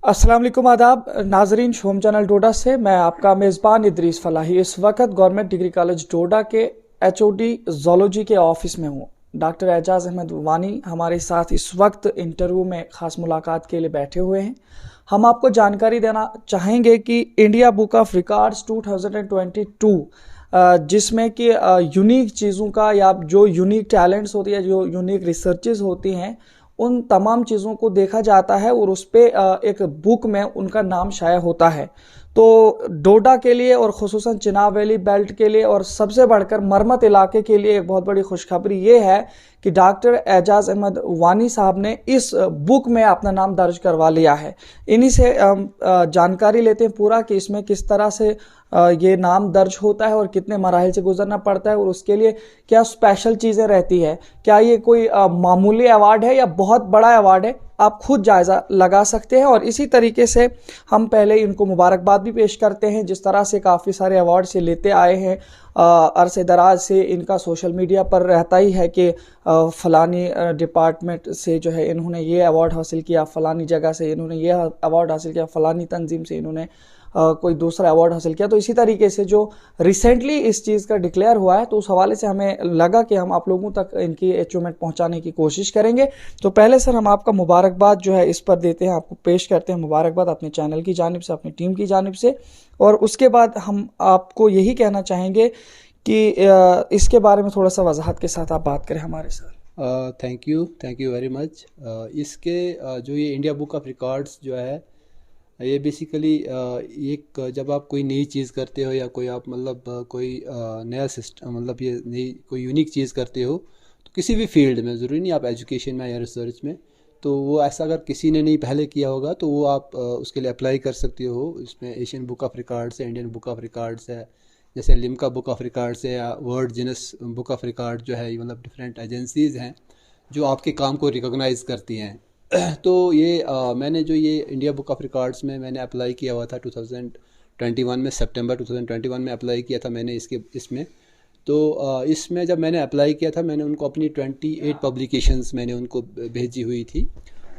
अस्सलाम वालेकुम आदाब नाजरीन। शोम चैनल डोडा से मैं आपका मेज़बान इदरीस फलाही इस वक्त गवर्नमेंट डिग्री कॉलेज डोडा के एचओडी जोलॉजी के ऑफिस में हूँ। डॉक्टर एजाज अहमद वानी हमारे साथ इस वक्त इंटरव्यू में ख़ास मुलाकात के लिए बैठे हुए हैं। हम आपको जानकारी देना चाहेंगे कि इंडिया बुक ऑफ रिकॉर्ड्स 2022 जिसमें कि यूनिक चीज़ों का या जो यूनिक टैलेंट्स होती है, जो यूनिक रिसर्चेज होती हैं, उन तमाम चीज़ों को देखा जाता है और उस पर एक बुक में उनका नाम शाया होता है। तो डोडा के लिए और खुसूसन चिनाब वैली बेल्ट के लिए और सबसे बढ़कर मरमत इलाके के लिए एक बहुत बड़ी खुशखबरी ये है कि डॉक्टर एजाज अहमद वानी साहब ने इस बुक में अपना नाम दर्ज करवा लिया है। इन्हीं से जानकारी लेते हैं पूरा कि इसमें किस तरह से ये नाम दर्ज होता है और कितने मराहल से गुजरना पड़ता है और उसके लिए क्या स्पेशल चीज़ें रहती है। क्या ये कोई मामूली अवार्ड है या बहुत बड़ा अवार्ड है, आप खुद जायज़ा लगा सकते हैं। और इसी तरीके से हम पहले इनको मुबारकबाद भी पेश करते हैं, जिस तरह से काफ़ी सारे अवार्ड से लेते आए हैं। अरसे दराज से इनका सोशल मीडिया पर रहता ही है कि फ़लानी डिपार्टमेंट से जो है इन्होंने ये अवार्ड हासिल किया, फ़लानी जगह से इन्होंने ये अवार्ड हासिल किया, फ़लानी तंजीम से इन्होंने कोई दूसरा अवार्ड हासिल किया। तो इसी तरीके से जो रिसेंटली इस चीज़ का डिक्लेयर हुआ है, तो उस हवाले से हमें लगा कि हम आप लोगों तक इनकी अचीवमेंट पहुंचाने की कोशिश करेंगे। तो पहले सर हम आपका मुबारकबाद जो है इस पर देते हैं, आपको पेश करते हैं मुबारकबाद अपने चैनल की जानिब से, अपनी टीम की जानिब से। और उसके बाद हम आपको यही कहना चाहेंगे कि इसके बारे में थोड़ा सा वजाहत के साथ आप बात करें हमारे साथ। Thank you very much. इसके जो ये इंडिया बुक ऑफ रिकॉर्ड्स जो है, ये बेसिकली एक जब आप कोई नई चीज़ करते हो या कोई आप मतलब कोई नया सिस्टम मतलब ये नई कोई यूनिक चीज़ करते हो, तो किसी भी फील्ड में, ज़रूरी नहीं आप एजुकेशन में या रिसर्च में, तो वो ऐसा अगर किसी ने नहीं पहले किया होगा तो वो आप उसके लिए अप्लाई कर सकते हो। इसमें एशियन बुक ऑफ रिकॉर्ड्स है, इंडियन बुक ऑफ रिकॉर्ड्स है, जैसे लिम्का बुक ऑफ रिकॉर्ड्स है या world genus book of record जो है, मतलब डिफरेंट एजेंसीज़ हैं जो आपके काम को रिकॉग्नाइज़ करती हैं। तो ये मैंने जो ये इंडिया बुक ऑफ रिकॉर्ड्स में मैंने अप्लाई किया हुआ था 2021 में, सितंबर 2021 में अप्लाई किया था मैंने इसमें। तो इसमें जब मैंने अप्लाई किया था, मैंने उनको अपनी 28 पब्लिकेशंस मैंने उनको भेजी हुई थी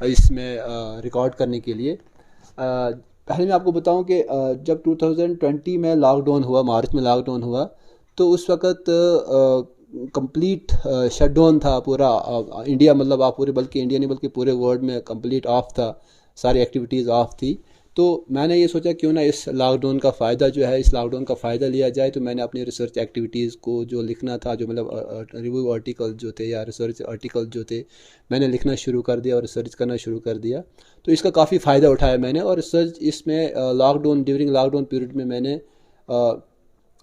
इसमें रिकॉर्ड करने के लिए। पहले मैं आपको बताऊं कि जब 2020 में लॉकडाउन हुआ, मार्च में लॉकडाउन हुआ, तो उस वक़्त कंप्लीट शटडाउन था पूरा इंडिया, मतलब आप पूरे, बल्कि इंडिया नहीं बल्कि पूरे वर्ल्ड में कंप्लीट ऑफ था, सारी एक्टिविटीज़ ऑफ थी। तो मैंने ये सोचा क्यों ना इस लॉकडाउन का फ़ायदा जो है, इस लॉकडाउन का फ़ायदा लिया जाए। तो मैंने अपनी रिसर्च एक्टिविटीज़ को जो लिखना था, जो मतलब रिव्यू आर्टिकल जो थे या रिसर्च आर्टिकल जो थे, मैंने लिखना शुरू कर दिया और रिसर्च करना शुरू कर दिया। तो इसका काफ़ी फ़ायदा उठाया मैंने। और रिसर्च इसमें ड्यूरिंग लॉकडाउन पीरियड में मैंने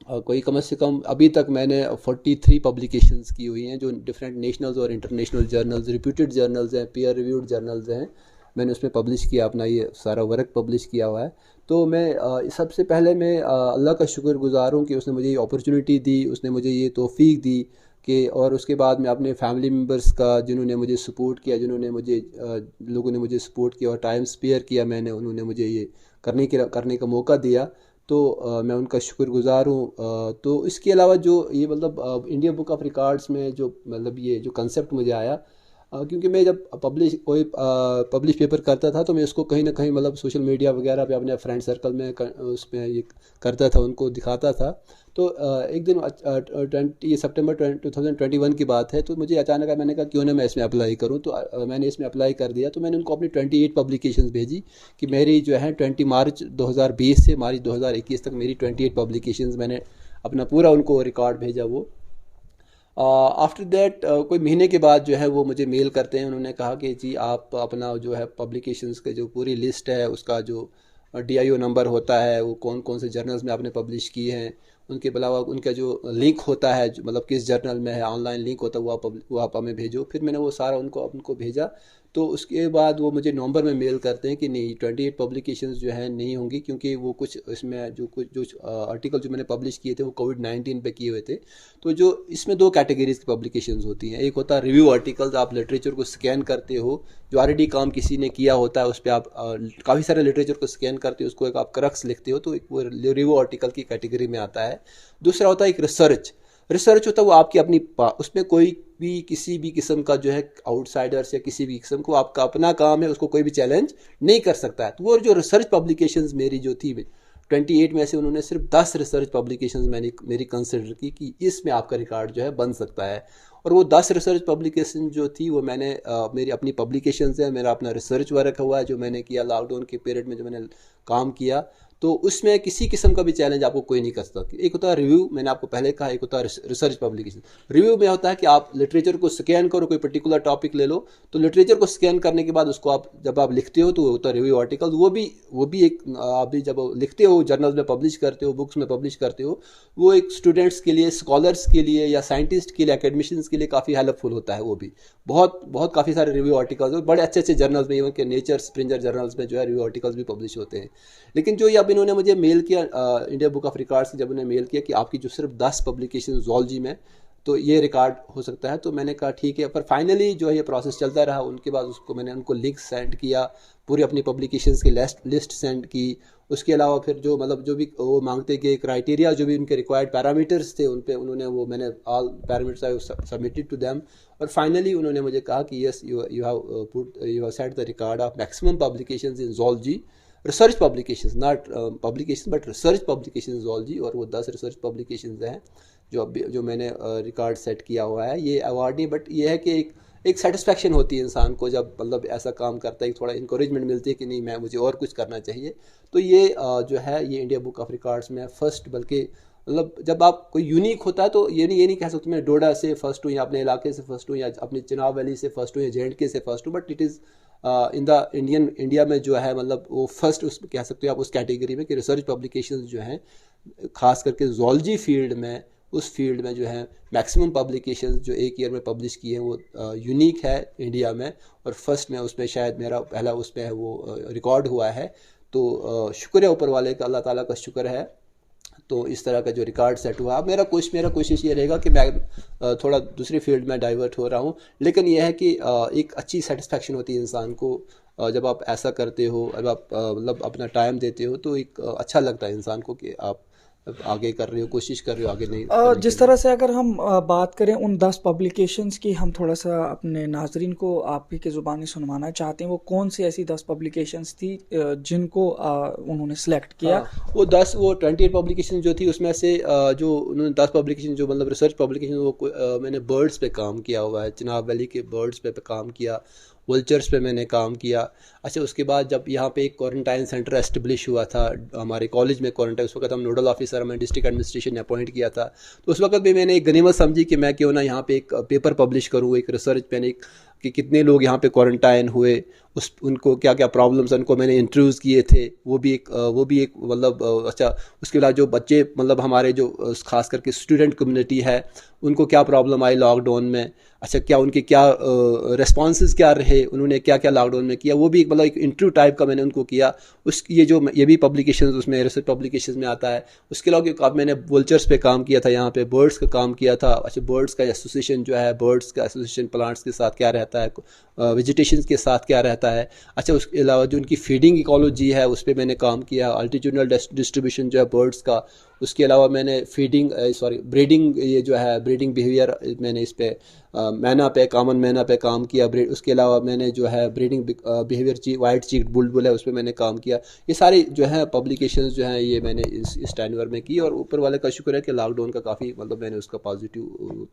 कोई कम से कम अभी तक मैंने 43 पब्लिकेशंस की हुई हैं, जो डिफरेंट नेशनल्स और इंटरनेशनल जर्नल्स, रिप्यूटेड जर्नल्स हैं, पीयर रिव्यूड जर्नल्स हैं, मैंने उसमें पब्लिश किया, अपना ये सारा वर्क पब्लिश किया हुआ है। तो मैं सबसे पहले मैं अल्लाह का शुक्रगुज़ार हूँ कि उसने मुझे ये अपॉर्चुनिटी दी, उसने मुझे ये तौफीक दी कि, और उसके बाद मैं अपने फैमिली मेम्बर्स का, जिन्होंने मुझे सपोर्ट किया, जिन्होंने मुझे लोगों ने मुझे सपोर्ट किया और टाइम स्पेयर किया मैंने, उन्होंने मुझे ये करने का मौका दिया, तो मैं उनका शुक्रगुज़ार हूँ। तो इसके अलावा जो ये मतलब इंडिया बुक ऑफ रिकॉर्ड्स में जो मतलब ये जो कंसेप्ट मुझे आया, क्योंकि मैं जब पब्लिश पेपर करता था तो मैं उसको कहीं ना कहीं मतलब सोशल मीडिया वगैरह पे अपने फ्रेंड सर्कल में उसमें ये करता था, उनको दिखाता था। तो एक दिन ये सितंबर 2021 की बात है, तो मुझे अचानक मैंने कहा क्यों ना मैं इसमें अप्लाई करूं। तो मैंने इसमें अप्लाई कर दिया। तो मैंने उनको अपनी 28 पब्लिकेशंस भेजी कि मेरी जो है 20 मार्च 2020 से मार्च 2021 तक मेरी 28 पब्लिकेशंस, मैंने अपना पूरा उनको रिकॉर्ड भेजा। वो आफ्टर दैट कोई महीने के बाद जो है वो मुझे मेल करते हैं, उन्होंने कहा कि जी आप अपना जो है पब्लिकेशंस के जो पूरी लिस्ट है, उसका जो DIO नंबर होता है, वो कौन कौन से जर्नल्स में आपने पब्लिश किए हैं, उनके अलावा उनका जो लिंक होता है, जो मतलब किस जर्नल में है, ऑनलाइन लिंक होता है, वो आप हमें भेजो। फिर मैंने वो सारा उनको भेजा। तो उसके बाद वो मुझे नवंबर में मेल करते हैं कि नहीं, 28 पब्लिकेशंस जो है नहीं होंगी, क्योंकि वो कुछ इसमें जो आर्टिकल जो मैंने पब्लिश किए थे वो कोविड-19 पे किए हुए थे। तो जो इसमें दो कैटेगरीज की पब्लिकेशंस होती हैं, एक होता है रिव्यू आर्टिकल्स, आप लिटरेचर को स्कैन करते हो, जो ऑलरेडी काम किसी ने किया होता है उस पर आप काफ़ी सारे लिटरेचर को स्कैन करते हो, उसको एक आप क्रक्स लिखते हो, तो एक वो रिव्यू आर्टिकल की कैटेगरी में आता है। दूसरा होता है एक रिसर्च। रिसर्च होता है वो आपकी अपनी उसमें कोई भी किसी भी किस्म का जो है आउटसाइडर्स या किसी भी किस्म को, आपका अपना काम है, उसको कोई भी चैलेंज नहीं कर सकता है। तो वो जो रिसर्च पब्लिकेशंस मेरी जो थी 28 में से उन्होंने सिर्फ 10 रिसर्च पब्लिकेशंस मेरी कंसिडर की कि इसमें आपका रिकॉर्ड जो है बन सकता है। और वो 10 रिसर्च पब्लिकेशन जो थी वो मैंने मेरी अपनी पब्लिकेशंस है, मेरा अपना रिसर्च वर्क हुआ है जो मैंने किया लॉकडाउन के पीरियड में, जो मैंने काम किया। तो उसमें किसी किस्म का भी चैलेंज आपको कोई नहीं कर सकता। एक होता है रिव्यू, मैंने आपको पहले कहा, एक होता है रिसर्च पब्लिकेशन। रिव्यू में होता है कि आप लिटरेचर को स्कैन करो, कोई पर्टिकुलर टॉपिक ले लो, तो लिटरेचर को स्कैन करने के बाद उसको आप जब आप लिखते हो तो वो होता है रिव्यू आर्टिकल। वो भी एक आप भी जब लिखते हो, जर्नल्स में पब्लिश करते हो, बुक्स में पब्लिश करते हो, वो एक स्टूडेंट्स के लिए, स्कॉलर्स के लिए या साइंटिस्ट के लिए, एकेडमिशियंस के लिए काफ़ी हेल्पफुल होता है। वो भी बहुत काफ़ी सारे रिव्यू आर्टिकल्स बड़े अच्छे अच्छे जर्नल्स में, इवन के नेचर, स्प्रिंजर जर्नल्स में जो है रिव्यू आर्टिकल्स भी पब्लिश होते हैं। लेकिन जो ये अब इन्होंने मुझे मेल किया, इंडिया बुक ऑफ रिकॉर्ड्स से जब उन्होंने मेल किया कि आपकी जो सिर्फ 10 पब्लिकेशन ज़ूलॉजी में, तो ये रिकॉर्ड हो सकता है, तो मैंने कहा ठीक है। पर फाइनली जो है ये प्रोसेस चलता रहा। उनके बाद उसको मैंने उनको लिंक सेंड किया, पूरी अपनी पब्लिकेशंस की लिस्ट सेंड की। उसके अलावा फिर जो मतलब जो भी वो मांगते कि क्राइटेरिया, जो भी उनके रिक्वायर्ड पैरामीटर्स थे, उन पे उन्होंने वो, मैंने all parameters I submitted to them. और फाइनली उन्होंने मुझे कहा कि yes you have set the record of maximum publications in zoology, research publications, not publication but research publication zoology. और वो 10 रिसर्च पब्लिकेशंस हैं जो मैंने रिकॉर्ड सेट किया हुआ है। ये अवार्ड नहीं, बट ये है कि एक सेटिस्फेक्शन होती है इंसान को जब मतलब ऐसा काम करता है, थोड़ा इंकरेजमेंट मिलती है कि नहीं, मैं मुझे और कुछ करना चाहिए। तो ये जो है ये इंडिया बुक ऑफ रिकॉर्ड्स में फर्स्ट, बल्कि मतलब जब आप कोई यूनिक होता है तो ये नहीं कह सकते मैं डोडा से फर्स्ट हूँ या अपने इलाके से फर्स्ट हूँ या अपने चिनाब वैली से फर्स्ट हूँ या JNK से फर्स्ट हूँ, but it is in the India में जो है मतलब वो फर्स्ट उस कह सकते हो आप उस कैटेगरी में कि रिसर्च पब्लिकेशंस जो हैं खास करके ज़ूलॉजी फील्ड में, उस फील्ड में जो है मैक्सिमम पब्लिकेशंस जो एक ईयर में पब्लिश किए हैं वो यूनिक है इंडिया में। और फर्स्ट में उसमें शायद मेरा पहला उसमें है वो रिकॉर्ड हुआ है। तो शुक्र है ऊपर वाले का, अल्लाह ताला का शुक्र है। तो इस तरह का जो रिकॉर्ड सेट हुआ। अब मेरा कोशिश ये रहेगा कि मैं थोड़ा दूसरी फील्ड में डाइवर्ट हो रहा हूँ, लेकिन यह है कि एक अच्छी सेटिस्फेक्शन होती है इंसान को जब आप ऐसा करते हो, जब आप मतलब अपना टाइम देते हो, तो एक अच्छा लगता है इंसान को कि आप आगे कर रहे हो, कोशिश कर रहे हो आगे नहीं करने जिस के तरह लिए। से अगर हम बात करें उन 10 पब्लिकेशंस की, हम थोड़ा सा अपने नाजरीन को आप ही की ज़ुबानी सुनवाना चाहते हैं, वो कौन सी ऐसी 10 पब्लिकेशंस थी जिनको उन्होंने सेलेक्ट किया? हाँ, वो 28 पब्लिकेशन जो थी उसमें से जो उन्होंने 10 पब्लिकेशन जो मतलब रिसर्च पब्लिकेशन, वो मैंने बर्ड्स पे काम किया हुआ है, चिनाब वैली के बर्ड्स पे काम किया, वल्चर्स पे मैंने काम किया। अच्छा, उसके बाद जब यहाँ पे एक क्वारंटाइन सेंटर एस्टेब्लिश हुआ था हमारे कॉलेज में, क्वारंटाइन, उस वक्त हम नोडल ऑफिसर, हमें डिस्ट्रिक्ट एडमिनिस्ट्रेशन ने अपॉइंट किया था। तो उस वक्त भी मैंने एक गनीमत समझी कि मैं क्यों ना यहाँ पे एक पेपर पब्लिश करूँ, एक रिसर्च मैंने कि कितने लोग यहाँ पे क्वारंटाइन हुए, उनको क्या क्या प्रॉब्लम्स, उनको मैंने इंटरव्यूज़ किए थे। वो भी एक मतलब अच्छा, उसके बाद जो बच्चे मतलब हमारे जो खास करके स्टूडेंट कम्युनिटी है, उनको क्या प्रॉब्लम आई लॉकडाउन में, अच्छा क्या उनके क्या रिस्पॉन्सेज क्या रहे, उन्होंने क्या क्या लॉकडाउन में किया, वो भी मतलब एक इंटरव्यू टाइप का मैंने उनको किया। ये भी पब्लिकेशन उसमें रिसर्च पब्लिकेशन में आता है। उसके अलावा मैंने वल्चर्स पे काम किया था, यहाँ पे बर्ड्स का काम किया था। अच्छा, बर्ड्स का एसोसिएशन जो है, बर्ड्स का एसोसिएशन प्लांट्स के साथ क्या रहता है, वेजिटेशन के साथ क्या रहता है। अच्छा, उसके अलावा जो उनकी फीडिंग इकोलॉजी है उस पर मैंने काम किया, अल्टीट्यूडनल डिस्ट्रीब्यूशन जो है बर्ड्स का। उसके अलावा मैंने ब्रीडिंग, ये जो है ब्रीडिंग बिहेवियर, मैंने इस पे मैना पे, कॉमन मैना पे काम किया। उसके अलावा मैंने जो है ब्रीडिंग बिहेवियर वाइट चीक्ड बुलबुल है, उस पर मैंने काम किया। ये सारी जो है पब्लिकेशंस जो हैं ये मैंने इस टाइमर में की। और ऊपर वाले का शुक्र है कि लॉकडाउन का काफ़ी मतलब मैंने उसका पॉजिटिव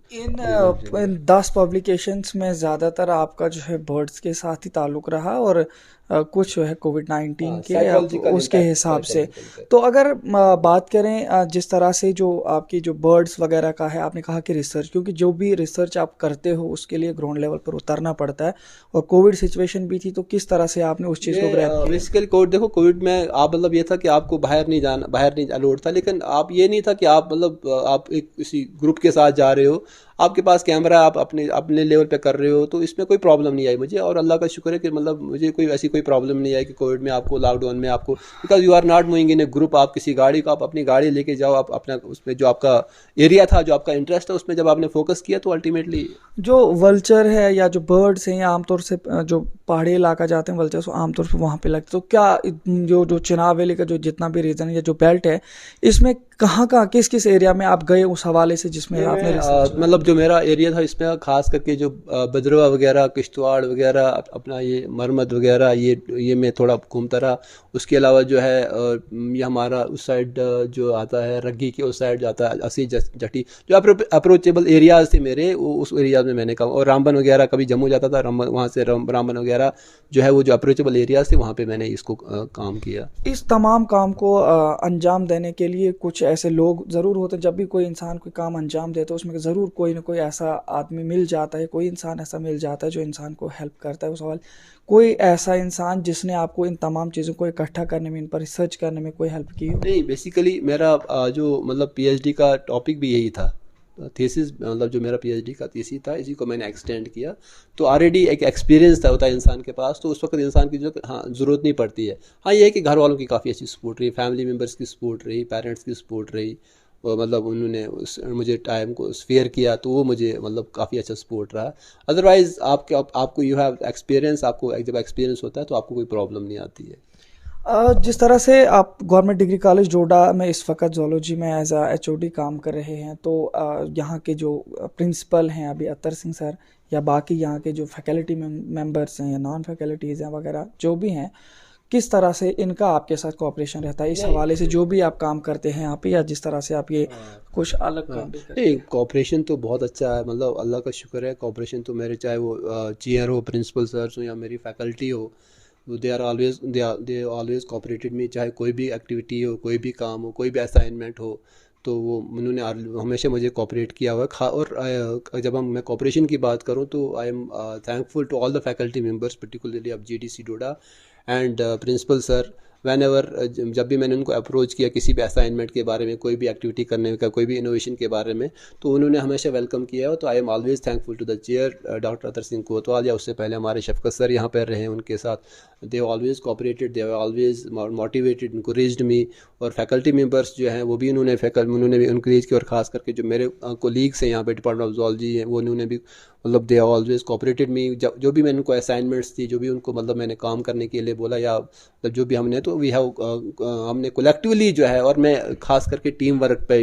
इन 10 पब्लिकेशंस में ज़्यादातर आपका जो है बर्ड्स के साथ ही ताल्लुक़ रहा और कुछ जो है कोविड-19 के साइकोलॉजिकल उसके इम्पैक्ट, हिसाब से। साइकोलॉजिकल। तो अगर बात करें जिस तरह से जो आपकी जो बर्ड्स वगैरह का है, आपने कहा कि रिसर्च, क्योंकि जो भी रिसर्च आप करते हो उसके लिए ग्राउंड लेवल पर उतरना पड़ता है, और कोविड सिचुएशन भी थी, तो किस तरह से आपने उस चीज़ को ग्रैब किया? बेसिकली कोविड में आप मतलब ये था कि आपको बाहर नहीं अलाउड था, लेकिन आप ये नहीं था कि आप मतलब आप एक किसी ग्रुप के साथ जा रहे हो। आपके पास कैमरा, आप अपने अपने लेवल पे कर रहे हो, तो इसमें कोई प्रॉब्लम नहीं आई मुझे। और अल्लाह का शुक्र है कि मतलब मुझे कोई ऐसी कोई प्रॉब्लम नहीं आई कि कोविड में आपको, लॉकडाउन में आपको, because you are not moving in a group. आप किसी गाड़ी को, आप अपनी गाड़ी लेके जाओ, आप अपना उसमें जो आपका एरिया था, जो आपका इंटरेस्ट है, उसमें जब आपने फोकस किया तो अल्टीमेटली जो वल्चर है या जो बर्ड्स हैं, या आमतौर से जो पहाड़ी इलाका जाते हैं वल्चर्स, आमतौर पे वहाँ पे लगते, तो क्या जो चिनाब वैली का जो जितना भी रीजन है या जो बेल्ट है, इसमें कहाँ किस किस एरिया में आप गए उस हवाले से जिसमें आपने रिसर्च? मतलब जो मेरा एरिया था इसमें खास करके जो भद्रवा वगैरह, किश्तवाड़ वगैरह, अपना ये मरमत वगैरह, ये मैं थोड़ा घूमता रहा। उसके अलावा जो है ये हमारा उस साइड जो आता है रग्गी के उस साइड जाता है, असी जटी, जो अप्रोचेबल एरियाज थे मेरे, उस एरिया में मैंने काम। और रामबन वगैरह, कभी जम्मू जाता था, वहाँ से रामबन वगैरह जो है वो जो अप्रोचेबल एरियाज थे, वहाँ पे मैंने इसको काम किया। इस तमाम काम को अंजाम देने के लिए कुछ ऐसे लोग ज़रूर होते हैं। जब भी कोई इंसान कोई काम अंजाम देता है उसमें ज़रूर कोई ना कोई ऐसा आदमी मिल जाता है, कोई इंसान ऐसा मिल जाता है जो इंसान को हेल्प करता है। उस सवाल, कोई ऐसा इंसान जिसने आपको इन तमाम चीज़ों को इकट्ठा करने में, इन पर रिसर्च करने में कोई हेल्प की हो? नहीं, बेसिकली मेरा जो मतलब पीएचडी का टॉपिक भी यही था, थीसिस, मतलब जो मेरा पीएचडी का थीसिस था, इसी को मैंने एक्सटेंड किया। तो ऑलरेडी एक एक्सपीरियंस था होता है इंसान के पास, तो उस वक्त इंसान की जो ज़रूरत नहीं पड़ती है। हाँ, ये है कि घर वालों की काफ़ी अच्छी सपोर्ट रही, फैमिली मेम्बर्स की सपोर्ट रही, पेरेंट्स की सपोर्ट रही, और मतलब उन्होंने मुझे टाइम को स्पेयर किया, तो वो मुझे मतलब काफ़ी अच्छा सपोर्ट रहा। अदरवाइज़ आपको यू हैव एक्सपीरियंस, आपको जब एक्सपीरियंस होता है तो आपको कोई प्रॉब्लम नहीं आती है। जिस तरह से आप गवर्नमेंट डिग्री कॉलेज डोडा में इस वक्त जोलॉजी में एज आ एचओडी काम कर रहे हैं, तो यहाँ के जो प्रिंसिपल हैं अभी अतर सिंह सर, या बाकी यहाँ के जो फैकल्टी मेंबर्स हैं या नॉन फैकल्टीज़ हैं वगैरह जो भी हैं, किस तरह से इनका आपके साथ कोऑपरेशन रहता है इस हवाले से, जो भी आप काम करते हैं यहाँ पे, या जिस तरह से आप ये कुछ अलग काम भी करते हैं? नहीं, कोऑपरेशन तो बहुत अच्छा है, मतलब अल्लाह का शुक्र है। कोऑपरेशन तो मेरे, चाहे वो चेयर हो, प्रिंसिपल सर्स हो, या मेरी फैकल्टी हो, दे ऑलवेज कोऑपरेटेड मी। चाहे कोई भी एक्टिविटी हो, कोई भी काम हो, कोई भी असाइनमेंट हो, तो वो उन्होंने हमेशा मुझे कोऑपरेट किया हुआ है। और जब मैं कोऑपरेशन की बात करूं तो I am thankful to all the faculty members, particularly of GDC Doda and principal sir. Whenever जब भी मैंने उनको अप्रोच किया किसी भी असाइनमेंट के बारे में, कोई भी एक्टिविटी करने का, कोई भी इनोवेशन के बारे में, तो उन्होंने हमेशा वेलकम किया है। तो I am always thankful to the chair doctor Atar Singh Kotwal, या उससे पहले हमारे शफकत सर यहाँ पर रहे, उनके साथ they always cooperated, they always motivated, encouraged me. और फैकल्टी मेंबर्स जो हैं वो भी उन्होंने भी इनकरेज किया, और ख़ास करके जो मेरे कोलीग्स हैं यहाँ पे डिपार्टमेंट ऑफ जूलॉजी हैं, वो उन्होंने भी मतलब दे ऑलवेज कोऑपरेटेड मी। जो भी मैंने उनको असाइनमेंट्स थी, जो भी उनको मतलब मैंने काम करने के लिए बोला, या मतलब जो भी हमने, तो वी हैव हमने कोलेक्टिवली जो है, और मैं ख़ास करके टीम वर्क पे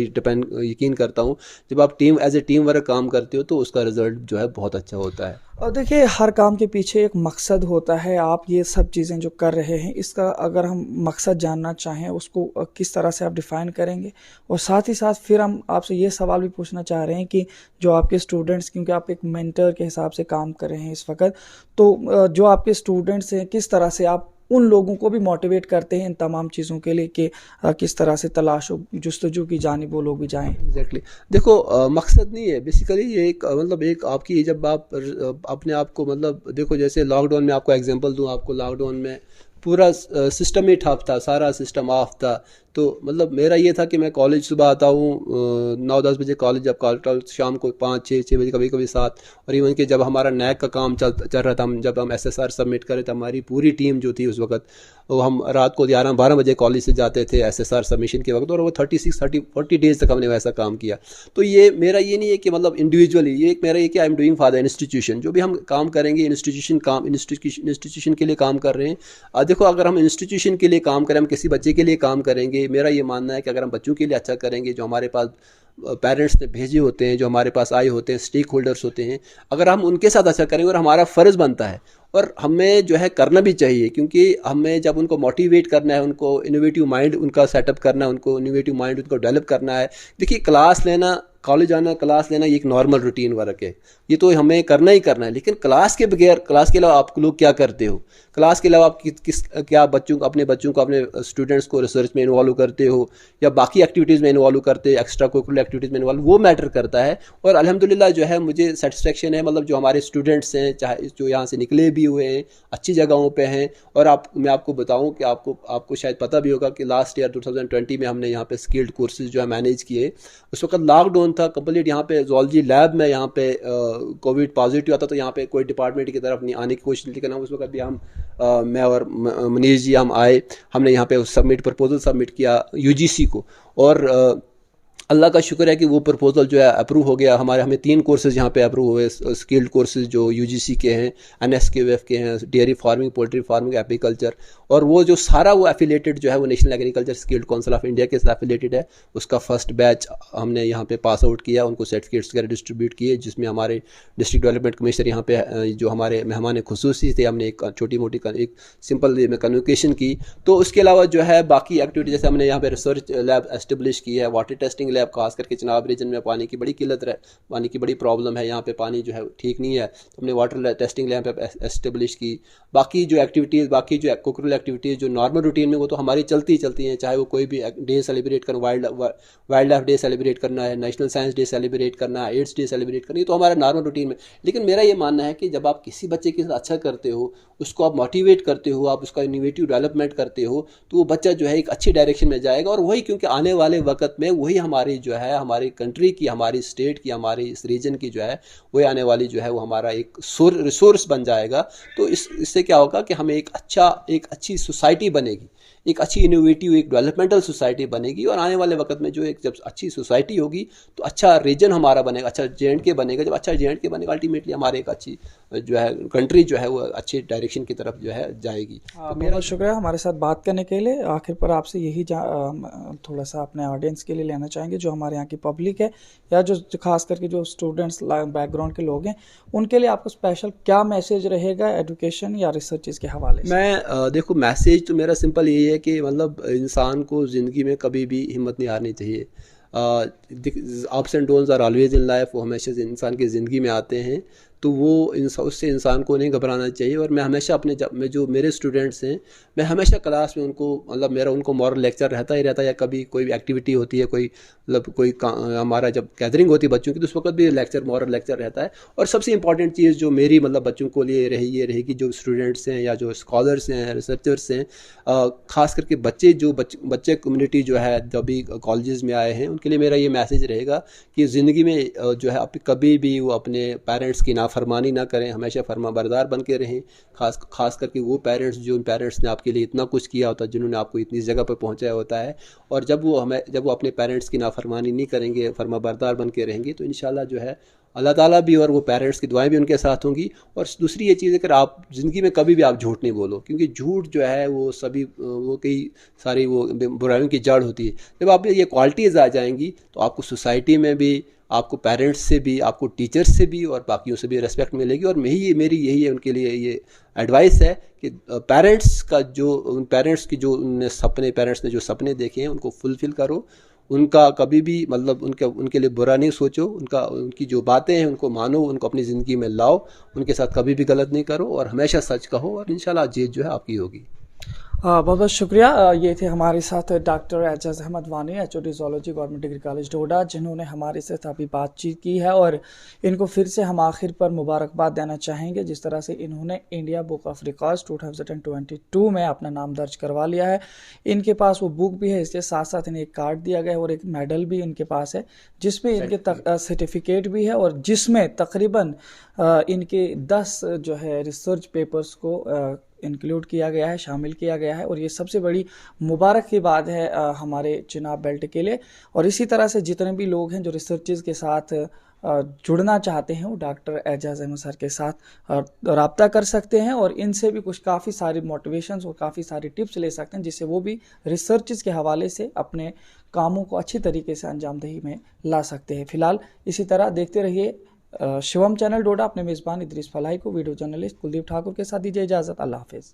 यकीन करता हूँ। जब आप एज ए टीम वर्क काम करते हो तो उसका रिजल्ट जो है बहुत अच्छा होता है। और देखिए, हर काम के पीछे एक मकसद होता है। आप ये सब चीज़ें जो कर रहे हैं, इसका अगर हम मकसद जानना चाहें, उसको किस तरह से आप डिफ़ाइन करेंगे? और साथ ही साथ फिर हम आपसे ये सवाल भी पूछना चाह रहे हैं कि जो आपके स्टूडेंट्स, क्योंकि आप एक मेंटर के हिसाब से काम कर रहे हैं इस वक्त, तो जो आपके स्टूडेंट्स हैं, किस तरह से आप उन लोगों को भी मोटिवेट करते हैं इन तमाम चीज़ों के लिए कि किस तरह से तलाश जुस्तजू की जानिब वो लोग भी जाएं? एग्जैक्टली। देखो, मकसद नहीं है बेसिकली, ये एक मतलब एक आपकी, जब आप अपने आप को मतलब देखो, जैसे लॉकडाउन में आपको एग्जांपल दूं, आपको लॉकडाउन में पूरा सिस्टम ही ठप था, सारा सिस्टम ऑफ था। तो मतलब मेरा ये था कि मैं कॉलेज सुबह आता हूँ 9-10 बजे कॉलेज, जब कॉलेज शाम को 5-6 बजे, कभी कभी 7। और इवन कि जब हमारा नैक का काम चल रहा था, जब हम SSR सबमिट करे, तो हमारी पूरी टीम जो थी उस वक्त, वो हम रात को 11-12 बजे कॉलेज से जाते थे SSR सबमिशन के वक्त, और वो 36-40 डेज तक हमने वैसा काम किया। तो ये मेरा ये नहीं है कि मतलब इंडिविजुअली, ये मेरा ये कि I am doing for the institution. जो भी हम काम करेंगे, इंस्टीट्यूशन के लिए काम कर रहे हैं। देखो, अगर हम इंस्टीट्यूशन के लिए काम करें, हम किसी बच्चे के लिए काम करेंगे, मेरा ये मानना है कि अगर हम बच्चों के लिए अच्छा करेंगे, जो हमारे पास पेरेंट्स ने भेजे होते हैं, जो हमारे पास आए होते हैं, स्टेक होल्डर्स होते हैं, अगर हम उनके साथ अच्छा करेंगे, और हमारा फ़र्ज़ बनता है, और हमें जो है करना भी चाहिए, क्योंकि हमें जब उनको मोटिवेट करना है, उनको इनोवेटिव माइंड उनका सेटअप करना है, उनको इनोवेटिव माइंड उनको डेवलप करना है। देखिए, क्लास लेना, कॉलेज आना, क्लास लेना, ये एक नॉर्मल रूटीन वर्क है, ये तो हमें करना ही करना है। लेकिन क्लास के बगैर, क्लास के अलावा आप लोग क्या करते हो? क्लास के अलावा आप क्या अपने बच्चों को, अपने स्टूडेंट्स को रिसर्च में इन्वॉल्व करते हो, या बाकी एक्टिविटीज़ में इन्वॉल्व करते हो, एक्स्ट्रा कोकुलर एक्टिविटीज़ में इन्वॉल्व, वो मैटर करता है। और अल्हम्दुलिल्लाह जो है मुझे सेटिस्फेक्शन है, मतलब जो हमारे स्टूडेंट्स हैं, चाहे जो यहाँ से निकले भी हुए हैं, अच्छी जगहों पे हैं। और मैं आपको बताऊं कि आपको शायद पता भी होगा कि लास्ट ईयर 2020 में हमने यहाँ पे स्किल्ड कोर्सेज जो है मैनेज किए। उस वक्त लॉकडाउन था कंप्लीट यहाँ पे जोलॉजी लैब में यहाँ पे कोविड पॉजिटिव आता तो यहाँ पे कोई डिपार्टमेंट की तरफ नहीं आने की कोशिश, लेकिन हम उस वक्त भी हम मैं और मनीष जी हम आए, हमने यहाँ पे प्रपोजल सबमिट किया यूजीसी को, और अल्लाह का शुक्र है कि वो प्रपोजल जो है अप्रूव हो गया। हमें 3 कोर्सेज यहाँ पे अप्रूव हुए, स्किल्ड कोर्सेज जो यूजीसी के हैं, NSQF के हैं, dairy farming, poultry farming, apiculture, और वो जो सारा वो एफिलेटेड जो है वो national agriculture skilled council of India के साथ एफिलेटेड है। उसका फर्स्ट बैच हमने यहाँ पे पास आउट किया, उनको सर्टिफिकेट्स वगैरह डिस्ट्रीब्यूट किए, जिसमें हमारे डिस्ट्रिक्ट डेवलपमेंट कमिश्नर यहाँ पे जो हमारे मेहमान खुसूसी थे, हमने एक छोटी मोटी एक सिंपल वे में कन्वोकेशन की। तो उसके अलावा जो है बाकी एक्टिविटी, जैसे हमने यहाँ पे रिसर्च लैब एस्टेब्लिश की है, वाटर टेस्टिंग लैब, खास करके चिनाब रीजन में पानी की बड़ी किल्लत है, पानी की बड़ी प्रॉब्लम है, यहाँ पे पानी जो है ठीक नहीं है, तो हमने वाटर टेस्टिंग लैब एस्टेब्लिश की। बाकी जो एक्टिविटीज़, बाकी जो कल्चरल एक्टिविटीज़ जो नॉर्मल रूटीन में वो तो हमारी चलती हैं, चाहे वो कोई भी डे सेलिब्रेट करना, वाइल्ड लाइफ डे सेलिब्रेट करना है, नेशनल साइंस डे सेलिब्रेट करना है, एड्स डे सेलिब्रेट करनी है, तो हमारा नॉर्मल रूटीन में। लेकिन मेरा ये मानना है कि जब आप किसी बच्चे के साथ अच्छा करते हो, उसको आप मोटिवेट करते हो, आप उसका इनोवेटिव डेवलपमेंट करते हो, तो वो बच्चा जो है एक अच्छी डायरेक्शन में जाएगा। और वही, क्योंकि आने वाले वक्त में वही हमारी जो है हमारी कंट्री की, हमारी स्टेट की, हमारी इस रीजन की जो है वही आने वाली जो है वो हमारा एक रिसोर्स बन जाएगा। तो इससे क्या होगा कि हमें एक अच्छी सोसाइटी बनेगी, एक अच्छी इनोवेटिव, एक डेवलपमेंटल सोसाइटी बनेगी। और आने वाले वक्त में जो एक जब अच्छी सोसाइटी होगी तो अच्छा रीजन हमारा बनेगा, अच्छा J&K बनेगा। जब अच्छा J&K बनेगा, अल्टीमेटली हमारे एक अच्छी जो है कंट्री जो है वो अच्छी डायरेक्शन की तरफ जो है जाएगी। तो बहुत शुक्रिया हमारे साथ बात करने के लिए। आखिर पर आपसे यही थोड़ा सा अपने ऑडियंस के लिए लेना चाहेंगे, जो हमारे यहाँ की पब्लिक है या जो खास करके जो स्टूडेंट्स बैकग्राउंड के लोग हैं, उनके लिए आपको स्पेशल क्या मैसेज रहेगा एजुकेशन या रिसर्च के हवाले से? मैं देखो, मैसेज तो मेरा सिंपल यही है कि मतलब इंसान को ज़िंदगी में कभी भी हिम्मत नहीं हारनी चाहिए। Ups and downs are always in life, वो हमेशा इंसान की ज़िंदगी में आते हैं, तो वो उससे इंसान को नहीं घबराना चाहिए। और मैं हमेशा जो मेरे स्टूडेंट्स हैं, मैं हमेशा क्लास में उनको मतलब मेरा उनको मॉरल लेक्चर रहता ही रहता है, या कभी कोई एक्टिविटी होती है, कोई मतलब कोई हमारा जब गैदरिंग होती है बच्चों की, तो उस वक्त भी मॉरल लेक्चर रहता है। और सबसे इंपॉर्टेंट चीज़ जो मेरी मतलब बच्चों को लिए ये रहेगी, जो स्टूडेंट्स हैं या जो स्कॉलर्स हैं, रिसर्चर्स हैं, ख़ास करके बच्चे कम्युनिटी जो है जब भी कॉलेजेस में आए हैं, उनके लिए मेरा ये मैसेज रहेगा कि ज़िंदगी में जो है कभी भी वो अपने पेरेंट्स की नाफरमानी ना करें, हमेशा फरमाबरदार बन के रहें। खास करके वो पेरेंट्स ने आपके लिए इतना कुछ किया होता है, जिन्होंने आपको इतनी जगह पर पहुंचाया होता है। और जब वो अपने पेरेंट्स की नाफरमानी नहीं करेंगे, फरमाबरदार बन के रहेंगे, तो इंशाल्लाह जो है अल्लाह ताला भी और वो पेरेंट्स की दुआएं भी उनके साथ होंगी। और दूसरी ये चीज़ है कि आप ज़िंदगी में कभी भी आप झूठ नहीं बोलो, क्योंकि झूठ जो है वो कई सारी वो बुराइयों की जड़ होती है। जब आप में ये क्वालिटीज़ आ जाएंगी तो आपको सोसाइटी में भी, आपको पेरेंट्स से भी, आपको टीचर्स से भी और बाकियों से भी रिस्पेक्ट मिलेगी। और मेरी यही है उनके लिए ये एडवाइस है कि पेरेंट्स ने जो सपने देखे हैं उनको फुलफ़िल करो, उनका कभी भी मतलब उनके लिए बुरा नहीं सोचो, उनकी जो बातें हैं उनको मानो, उनको अपनी ज़िंदगी में लाओ, उनके साथ कभी भी गलत नहीं करो और हमेशा सच कहो, और इंशाल्लाह जीत जो है आपकी होगी। बहुत बहुत शुक्रिया। ये थे हमारे साथ doctor Ejaz Ahmad Wani, HOD zoology government degree college Doda, जिन्होंने हमारे साथ अभी बातचीत की है। और इनको फिर से हम आखिर पर मुबारकबाद देना चाहेंगे, जिस तरह से इन्होंने इंडिया बुक ऑफ रिकॉर्ड्स 2022 में अपना नाम दर्ज करवा लिया है। इनके पास वो बुक भी है, इसके साथ साथ इन्हें एक कार्ड दिया गया है और एक मेडल भी इनके पास है, जिसमें इनके सर्टिफिकेट भी है और जिसमें तकरीबन इनके 10 जो है रिसर्च पेपर्स को इंक्लूड किया गया है, शामिल किया गया है। और ये सबसे बड़ी मुबारक की बात है हमारे चिनाब बेल्ट के लिए। और इसी तरह से जितने भी लोग हैं जो रिसर्चेस के साथ जुड़ना चाहते हैं, वो डॉक्टर एजाज अहमद सर के साथ रब्ता कर सकते हैं और इनसे भी कुछ काफ़ी सारी मोटिवेशंस और काफ़ी सारी टिप्स ले सकते हैं, जिससे वो भी रिसर्चेस के हवाले से अपने कामों को अच्छी तरीके से अंजामदही में ला सकते हैं। फिलहाल इसी तरह देखते रहिए शिवम चैनल डोडा। अपने मेज़बान इदरीस फलाही को वीडियो जर्नलिस्ट कुलदीप ठाकुर के साथ दीजिए इजाज़त। अल्लाह हाफिज़।